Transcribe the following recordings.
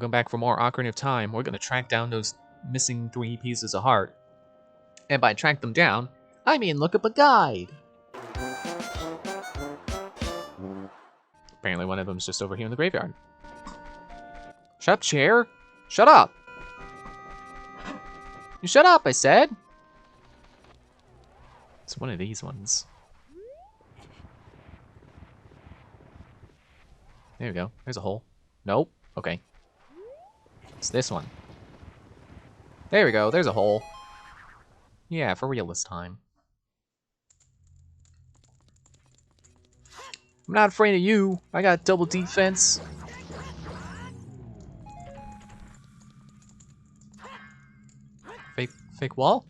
Welcome back for more Ocarina of Time. We're going to track down those missing 3 pieces of heart. And by track them down, I mean look up a guide. Apparently one of them's just over here in the graveyard. Shut up, chair! Shut up! You shut up, I said! It's one of these ones. There we go. There's a hole. Nope. Okay. It's this one. There we go. There's a hole. Yeah, for real this time. I'm not afraid of you. I got double defense. Fake wall?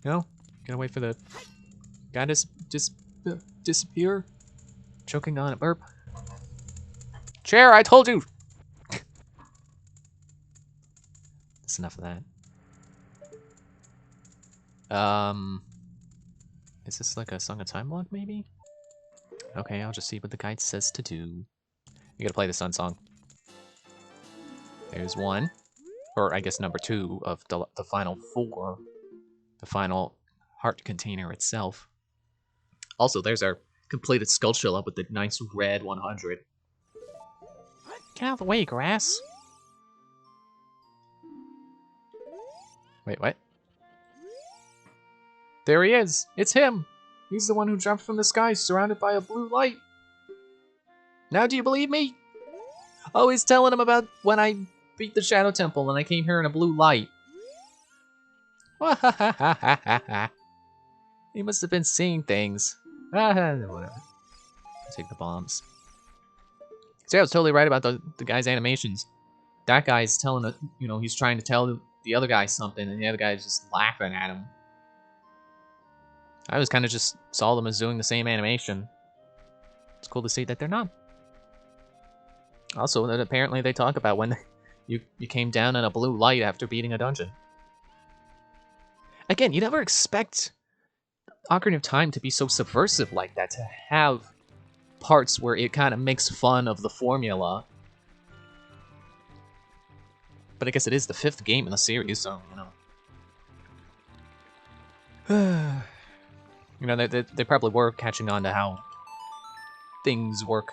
No? Gotta wait for the guy to disappear. Choking on a burp. Chair, I told you! That's enough of that. Is this like a Song of Time block, maybe? Okay, I'll just see what the guide says to do. You gotta play the Sun Song. There's one. Or I guess number 2 of the final 4. The final heart container itself. Also, there's our completed skull shell up with the nice red 100. Get out of the way, grass. Wait, what? There he is! It's him! He's the one who jumped from the sky surrounded by a blue light. Now do you believe me? Oh, he's telling him about when I beat the Shadow Temple and I came here in a blue light. He must have been seeing things. Whatever. Take the bombs. See, I was totally right about the guy's animations. That guy's telling, you know, he's trying to tell the other guy something, and the other guy's just laughing at him. I was kind of just saw them as doing the same animation. It's cool to see that they're not. Also, that apparently they talk about when you came down in a blue light after beating a dungeon. Again, you never expect Ocarina of Time to be so subversive like that, to have parts where it kind of makes fun of the formula. But I guess it is the 5th game in the series, so, you know. You know, they probably were catching on to how things work,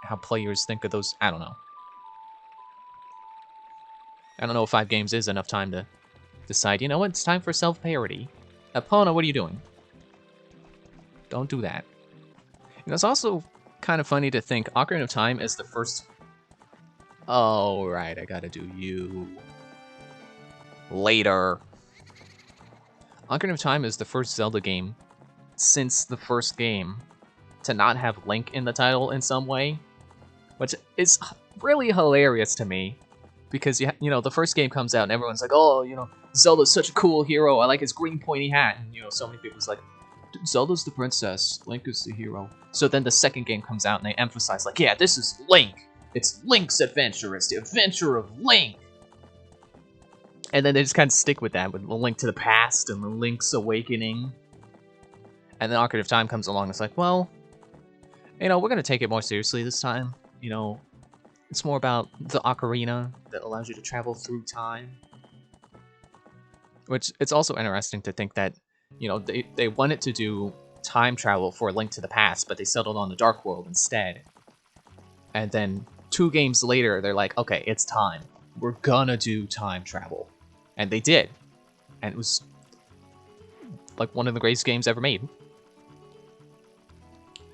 how players think of those. I don't know. I don't know if 5 games is enough time to decide, you know what, it's time for self-parody. Epona, what are you doing? Don't do that. You know, it's also kind of funny to think Ocarina of Time is the first... Oh, right, I gotta do you. Later. Ocarina of Time is the first Zelda game since the first game to not have Link in the title in some way, which is really hilarious to me, because you know, the first game comes out and everyone's like, oh, you know, Zelda's such a cool hero, I like his green pointy hat, and you know, so many people's like, Zelda's the princess, Link is the hero. So then the second game comes out and they emphasize like, yeah, this is Link, it's Link's adventure, it's the adventure of Link. And then they just kind of stick with that, with the Link to the Past and the Link's Awakening. And then Ocarina of Time comes along and it's like, well, you know, we're going to take it more seriously this time. You know, it's more about the Ocarina that allows you to travel through time. Which, it's also interesting to think that, you know, they wanted to do time travel for A Link to the Past, but they settled on the Dark World instead. And then 2 games later, they're like, okay, it's time. We're gonna do time travel. And they did. And it was like one of the greatest games ever made.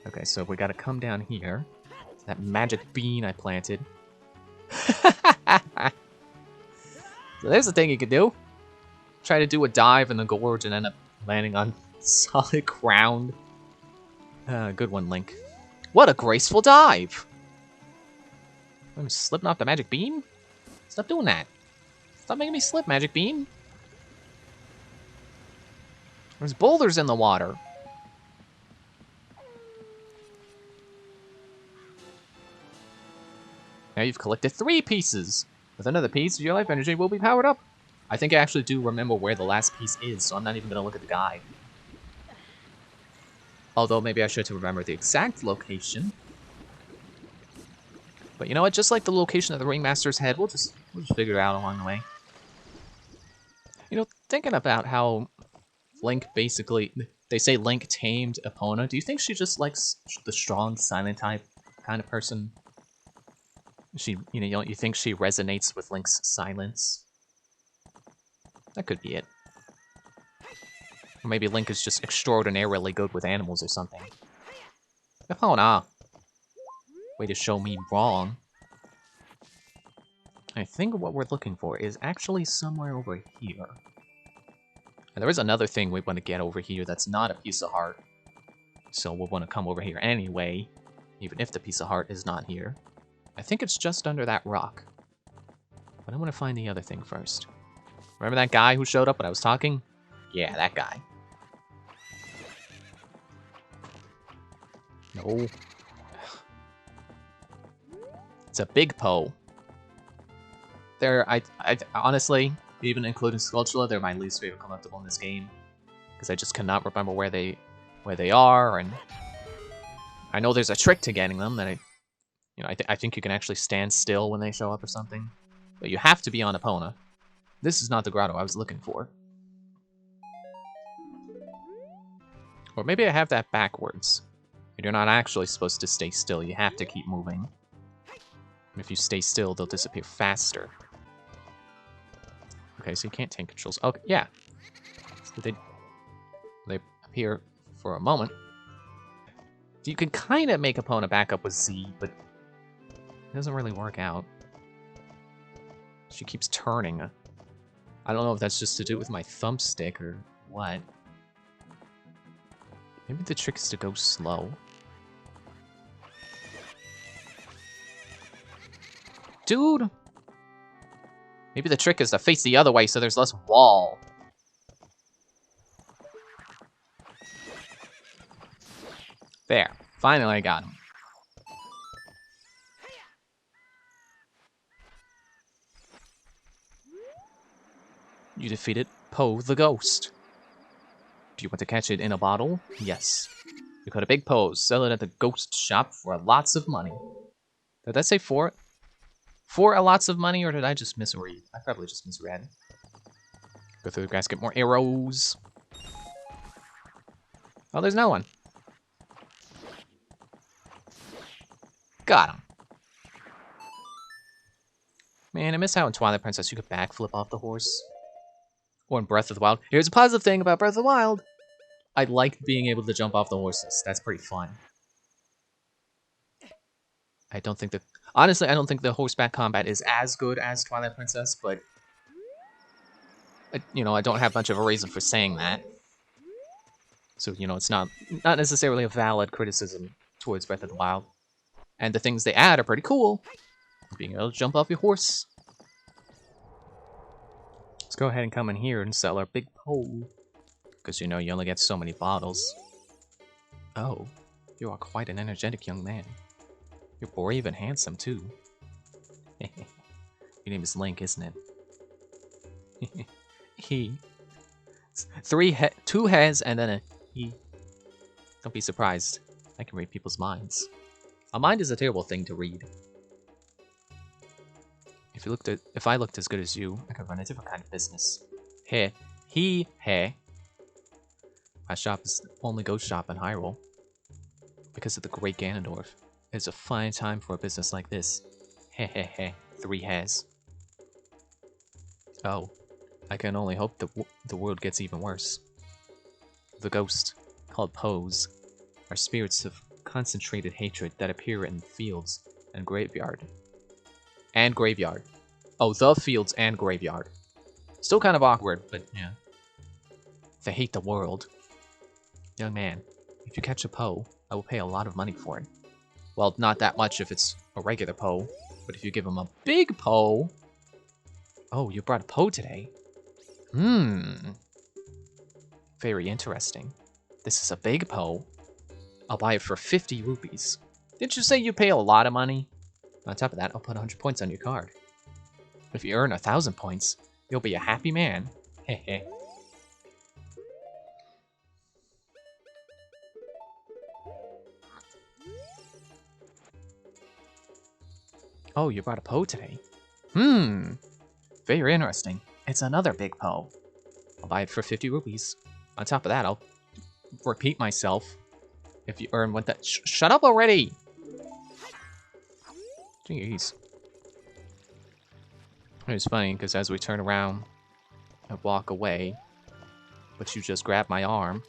Okay, so we gotta come down here. That magic bean I planted. So there's the thing you can do. Try to do a dive in the gorge and end up landing on solid ground. Good one, Link. What a graceful dive! I'm slipping off the magic beam? Stop doing that. Stop making me slip, Magic Beam. There's boulders in the water. Now you've collected 3 pieces. With another piece, your life energy will be powered up. I think I actually do remember where the last piece is, so I'm not even going to look at the guide. Although maybe I should remember the exact location. But you know what? Just like the location of the Ringmaster's head, we'll just figure it out along the way. You know, thinking about how Link basically, they say Link tamed Epona. Do you think she just likes the strong silent type kind of person? She, you know, you think she resonates with Link's silence? That could be it. Or maybe Link is just extraordinarily good with animals or something. Epona! Way to show me wrong. I think what we're looking for is actually somewhere over here. And there is another thing we want to get over here that's not a piece of heart. So we'll want to come over here anyway, even if the piece of heart is not here. I think it's just under that rock. But I want to find the other thing first. Remember that guy who showed up when I was talking? Yeah, that guy. No. It's a big Poe. I honestly, even including Skulltula, they're my least favorite collectible in this game. Because I just cannot remember where they are, and I know there's a trick to getting them that I think you can actually stand still when they show up or something. But you have to be on Epona. This is not the grotto I was looking for. Or maybe I have that backwards. You're not actually supposed to stay still, you have to keep moving. If you stay still, they'll disappear faster. Okay, so you can't take controls. Okay, yeah. So they appear for a moment. You can kind of make Epona back up with Z, but it doesn't really work out. She keeps turning. I don't know if that's just to do with my thumbstick or what. Maybe the trick is to go slow. Dude! Maybe the trick is to face the other way so there's less wall. There. Finally I got him. You defeated Poe the Ghost. Do you want to catch it in a bottle? Yes. You caught a big Poe, sell it at the ghost shop for lots of money. Did that say for? For a lots of money, or did I just misread? I probably just misread. Go through the grass, get more arrows. Oh, there's no one. Got him. Man, I miss how in Twilight Princess you could backflip off the horse. Or in Breath of the Wild. Here's a positive thing about Breath of the Wild. I like being able to jump off the horses. That's pretty fun. I don't think that... Honestly, I don't think the horseback combat is as good as Twilight Princess, but... you know, I don't have much of a reason for saying that. So, you know, it's not necessarily a valid criticism towards Breath of the Wild. And the things they add are pretty cool. Being able to jump off your horse. Let's go ahead and come in here and sell our big pole. Because, you know, you only get so many bottles. Oh, you are quite an energetic young man. You're brave and handsome, too. Your name is Link, isn't it? He. Two heads and then a he. Don't be surprised. I can read people's minds. A mind is a terrible thing to read. If I looked as good as you, I could run a different kind of business. Hey. My shop is the only ghost shop in Hyrule. Because of the great Ganondorf. It's a fine time for a business like this. Heh. 3 hairs. Oh. I can only hope the world gets even worse. The ghost, called Poes, are spirits of concentrated hatred that appear in fields and graveyard. And graveyard. Oh, the fields and graveyard. Still kind of awkward, but yeah. They hate the world. Young man, if you catch a Poe, I will pay a lot of money for it. Well, not that much if it's a regular Poe, but if you give him a big Poe... Oh, you brought a Poe today? Very interesting. This is a big Poe. I'll buy it for 50 rupees. Didn't you say you pay a lot of money? On top of that, I'll put 100 points on your card. If you earn 1,000 points, you'll be a happy man. Hehe. Oh, you brought a Poe today. Hmm. Very interesting. It's another big Poe. I'll buy it for 50 rupees. On top of that, I'll repeat myself. If you earn what that... shut up already! Jeez. It's funny, because as we turn around and walk away, but you just grab my arm.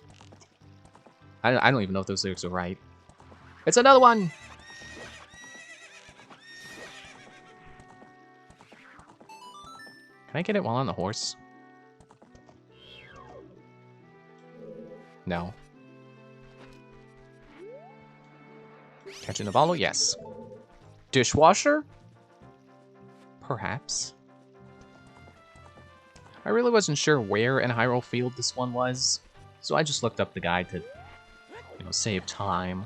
I don't even know if those lyrics are right. It's another one! Can I get it while on the horse? No. Catching the bottle? Yes. Dishwasher? Perhaps. I really wasn't sure where in Hyrule Field this one was, so I just looked up the guide to, you know, save time.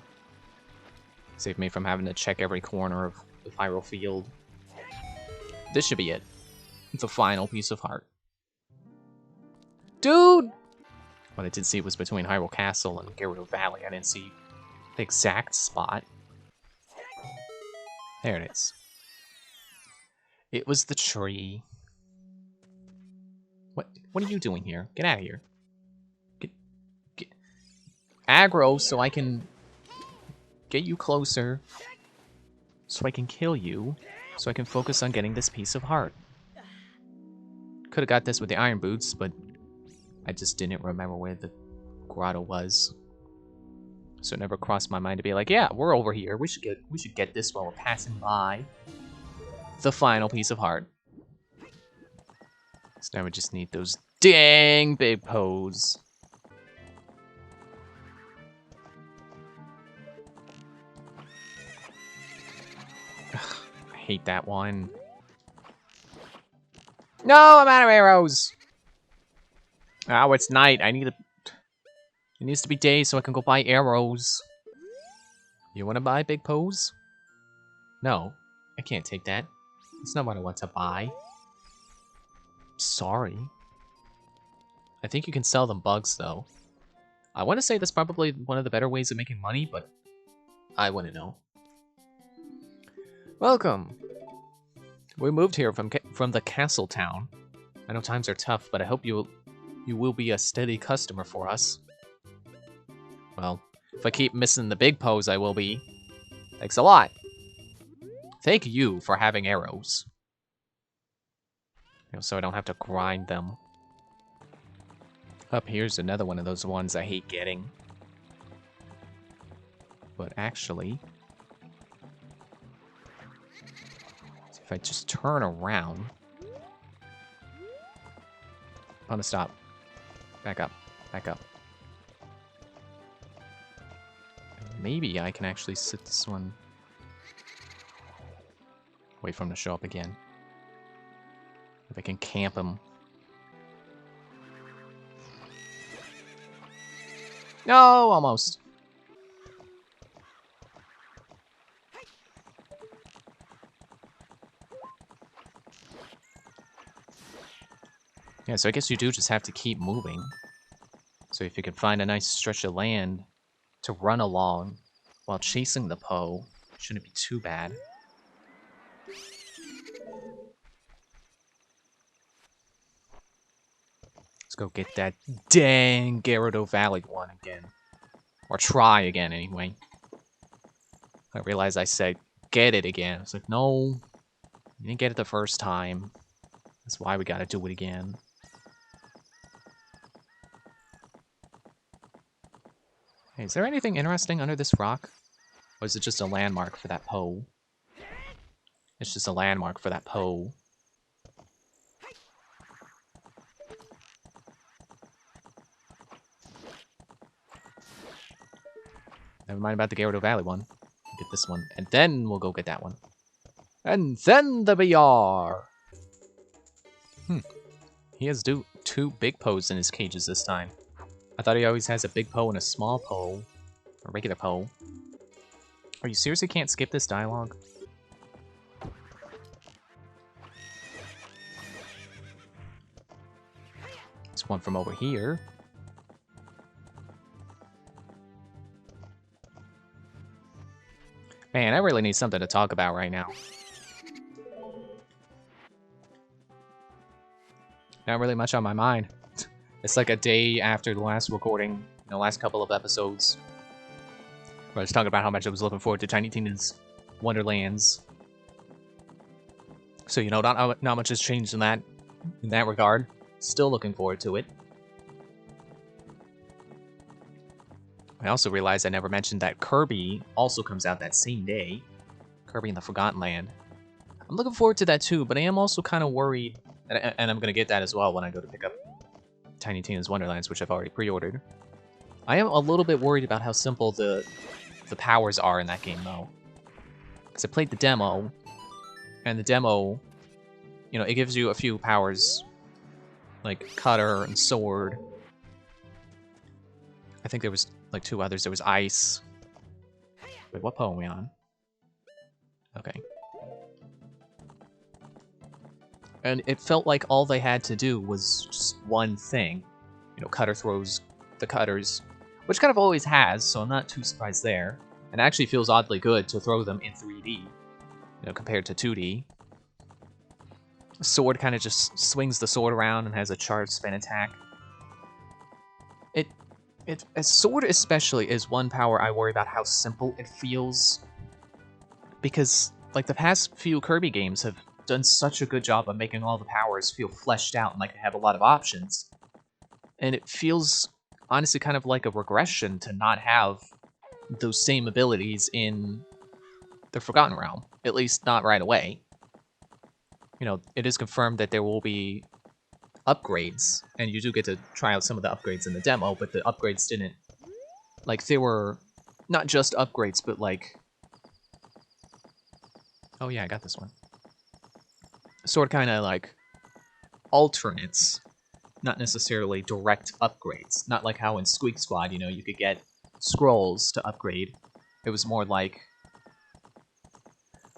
Save me from having to check every corner of Hyrule Field. This should be it. The final piece of heart. Dude! What I did see was between Hyrule Castle and Gerudo Valley. I didn't see the exact spot. There it is. It was the tree. What are you doing here? Get out of here. Get aggro so I can get you closer. So I can kill you. So I can focus on getting this piece of heart. Could have got this with the iron boots, but I just didn't remember where the grotto was. So it never crossed my mind to be like, yeah, we're over here. We should get this while we're passing by. The final piece of heart. So now we just need those dang big Poes. Ugh, I hate that one. No, I'm out of arrows. Oh, it's night. It needs to be day so I can go buy arrows. You want to buy big Poes? No, I can't take that. It's not what I want to buy. Sorry. I think you can sell them bugs, though. I want to say that's probably one of the better ways of making money, but I wouldn't know. Welcome. We moved here from the castle town. I know times are tough, but I hope you will be a steady customer for us. Well, if I keep missing the big Poes, I will be. Thanks a lot. Thank you for having arrows. You know, so I don't have to grind them. Up here's another one of those ones I hate getting. But actually, if I just turn around... I'm gonna stop. Back up. Back up. Maybe I can actually sit this one... Wait for him to show up again. If I can camp him. No, almost. Yeah, so I guess you do just have to keep moving. So if you can find a nice stretch of land to run along while chasing the Poe, shouldn't be too bad. Let's go get that dang Gerudo Valley one again. Or try again, anyway. I realized I said get it again. I was like, no, you didn't get it the first time. That's why we gotta do it again. Hey, is there anything interesting under this rock? Or is it just a landmark for that Poe? It's just a landmark for that Poe. Never mind about the Gerudo Valley one. We'll get this one, and then we'll go get that one. And then the BR! He has two big Poes in his cages this time. I thought he always has a big Poe and a small Poe. A regular Poe. Are you seriously can't skip this dialogue? There's one from over here. Man, I really need something to talk about right now. Not really much on my mind. It's like a day after the last recording, the last couple of episodes, where I was talking about how much I was looking forward to Tiny Tina's Wonderlands. So, you know, not much has changed in that regard. Still looking forward to it. I also realized I never mentioned that Kirby also comes out that same day. Kirby in the Forgotten Land. I'm looking forward to that too, but I am also kind of worried, and I'm going to get that as well when I go to pick up Tiny Tina's Wonderlands, which I've already pre-ordered. I am a little bit worried about how simple the powers are in that game, though. Because I played the demo, and the demo, you know, it gives you a few powers, like Cutter and Sword. I think there was, like, 2 others. There was Ice. Wait, what poem are we on? Okay. And it felt like all they had to do was just one thing. You know, Cutter throws the Cutters, which kind of always has, so I'm not too surprised there. And it actually feels oddly good to throw them in 3D, you know, compared to 2D. Sword kind of just swings the sword around and has a charged spin attack. A sword especially is one power I worry about how simple it feels. Because, like, the past few Kirby games have done such a good job of making all the powers feel fleshed out and like they have a lot of options. And it feels, honestly, kind of like a regression to not have those same abilities in the Forgotten Realm. At least not right away. You know, it is confirmed that there will be upgrades, and you do get to try out some of the upgrades in the demo, but the upgrades didn't... Like, they were not just upgrades, but like... Oh yeah, I got this one. Sort of kind of like alternates, not necessarily direct upgrades. Not like how in Squeak Squad, you know, you could get scrolls to upgrade. It was more like...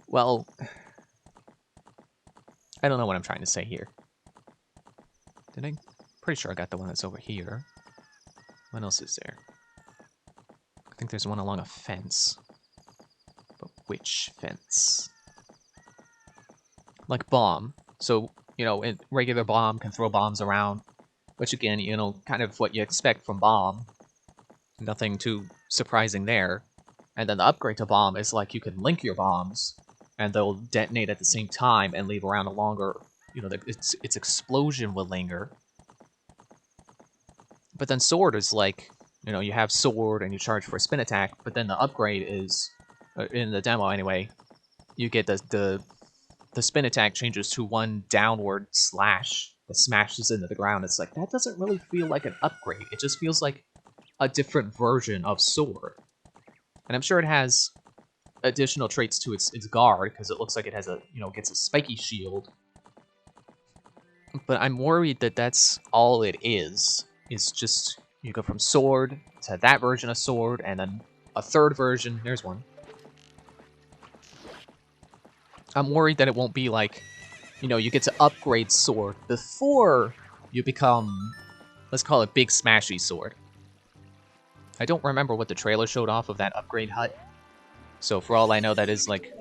Well... I don't know what I'm trying to say here. Did I? Pretty sure I got the one that's over here. What else is there? I think there's one along a fence. But which fence? Like bomb. So, you know, regular bomb can throw bombs around. Which again, you know, kind of what you expect from bomb. Nothing too surprising there. And then the upgrade to bomb is like you can link your bombs, and they'll detonate at the same time and leave around a longer, you know, its explosion will linger. But then sword is like, you know, you have sword and you charge for a spin attack, but then the upgrade is, in the demo anyway, you get the spin attack changes to one downward slash that smashes into the ground. It's like, that doesn't really feel like an upgrade. It just feels like a different version of sword. And I'm sure it has additional traits to its guard, because it looks like it has a, you know, gets a spiky shield. But I'm worried that that's all it is. It's just, you go from sword to that version of sword, and then a third version. There's one. I'm worried that it won't be like, you know, you get to upgrade sword before you become, let's call it Big Smashy Sword. I don't remember what the trailer showed off of that upgrade hut. So for all I know, that is like,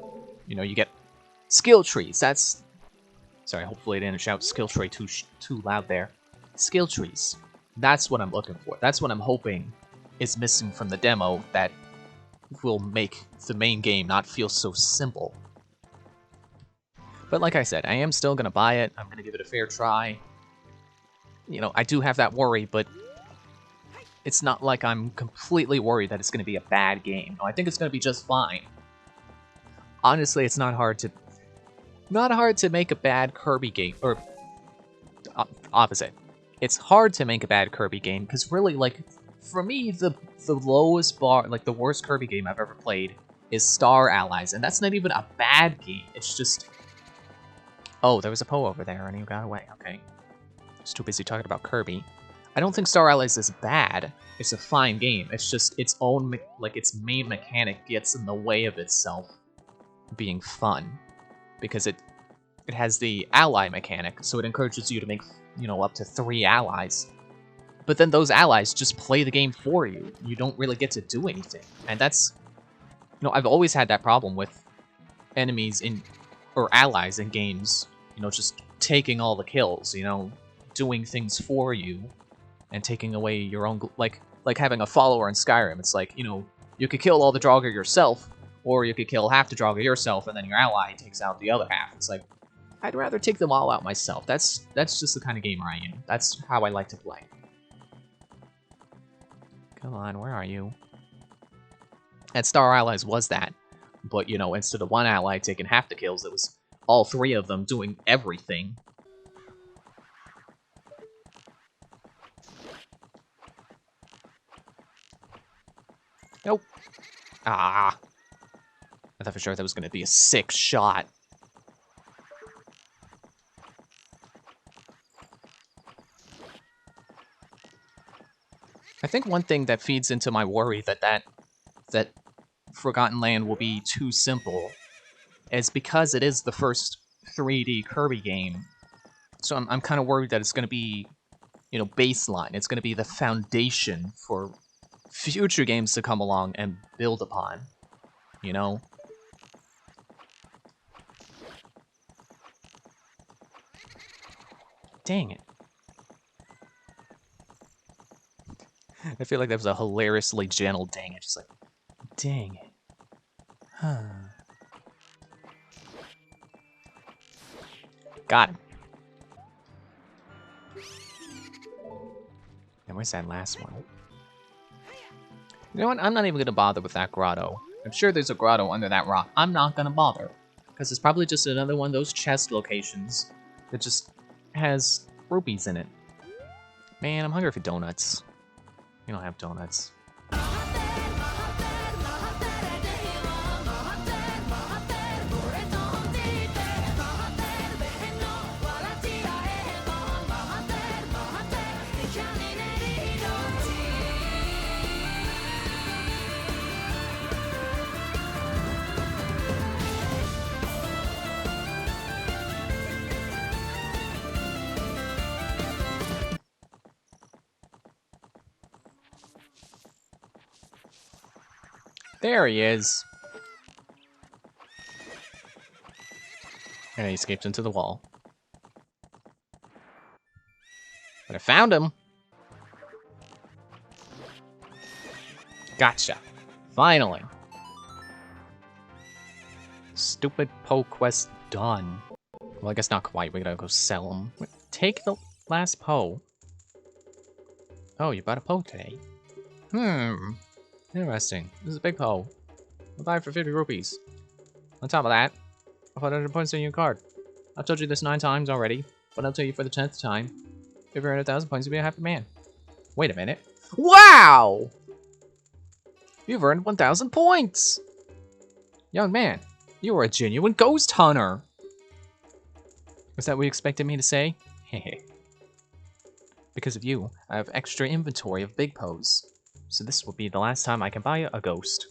you know, you get skill trees. That's... Sorry, hopefully I didn't shout skill tree too loud there. Skill trees. That's what I'm looking for. That's what I'm hoping is missing from the demo that will make the main game not feel so simple. But like I said, I am still going to buy it. I'm going to give it a fair try. You know, I do have that worry, but it's not like I'm completely worried that it's going to be a bad game. No, I think it's going to be just fine. Honestly, it's not hard to make a bad Kirby game, or opposite. It's hard to make a bad Kirby game, because really, like, for me, the lowest bar, like the worst Kirby game I've ever played is Star Allies, and that's not even a bad game. It's just... Oh, there was a Poe over there, and he got away. Okay. Just too busy talking about Kirby. I don't think Star Allies is bad. It's a fine game. It's just its own, like, its main mechanic gets in the way of itself being fun. Because it has the ally mechanic, so it encourages you to make, you know, up to 3 allies. But then those allies just play the game for you. You don't really get to do anything. And that's... You know, I've always had that problem with enemies in... or allies in games, you know, just taking all the kills, you know. doing things for you and taking away your own, like having a follower in Skyrim. It's like, you know, you could kill all the Draugr yourself, or you could kill half the Draugr yourself, and then your ally takes out the other half. It's like, I'd rather take them all out myself. That's just the kind of gamer I am. That's how I like to play. Come on, where are you? At Star Allies was that. But, you know, instead of one ally taking half the kills, it was all three of them doing everything. Nope. Ah. I thought for sure that was going to be a sick shot. I think one thing that feeds into my worry that Forgotten Land will be too simple is because it is the first 3D Kirby game. So I'm kind of worried that it's going to be, you know, baseline. It's going to be the foundation for future games to come along and build upon, you know? Dang it. I feel like that was a hilariously gentle dang it. Just like, dang it. Huh. Got him. And where's that last one? You know what? I'm not even going to bother with that grotto. I'm sure there's a grotto under that rock. I'm not going to bother. Because it's probably just another one of those chest locations that just has rupees in it. Man, I'm hungry for donuts. We don't have donuts. There he is. And he escaped into the wall. But I found him. Gotcha. Finally. Stupid Poe quest done. Well, I guess not quite. We gotta go sell them. Take the last Poe. Oh, you bought a Poe today. Interesting. This is a big Poe. I'll buy it for 50 rupees. On top of that, I'll put 100 points on your card. I've told you this 9 times already, but I'll tell you for the 10th time. If you earn 1,000 points, you'll be a happy man. Wait a minute. Wow! You've earned 1,000 points! Young man, you are a genuine ghost hunter! Was that what you expected me to say? Hehe. Because of you, I have extra inventory of big Poes. So this will be the last time I can buy a ghost.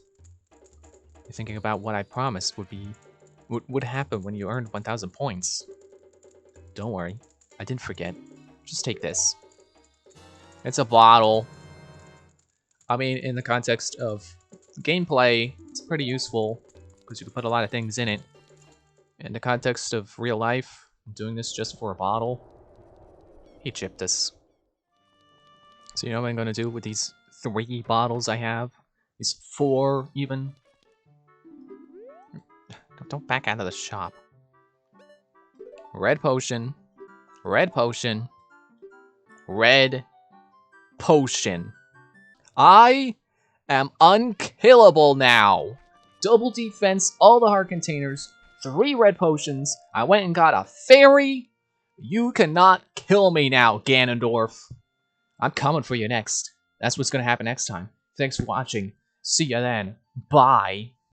You're thinking about what I promised would happen when you earned 1,000 points. Don't worry, I didn't forget. Just take this. It's a bottle. I mean, in the context of gameplay, it's pretty useful because you can put a lot of things in it. In the context of real life, I'm doing this just for a bottle. He chipped us. So you know what I'm going to do with these 3 bottles I have? These 4 even? Don't back out of the shop. Red potion. Red potion. Red potion. I am unkillable now. Double defense, all the heart containers, 3 red potions. I went and got a fairy. You cannot kill me now, Ganondorf. I'm coming for you next. That's what's going to happen next time. Thanks for watching. See ya then. Bye.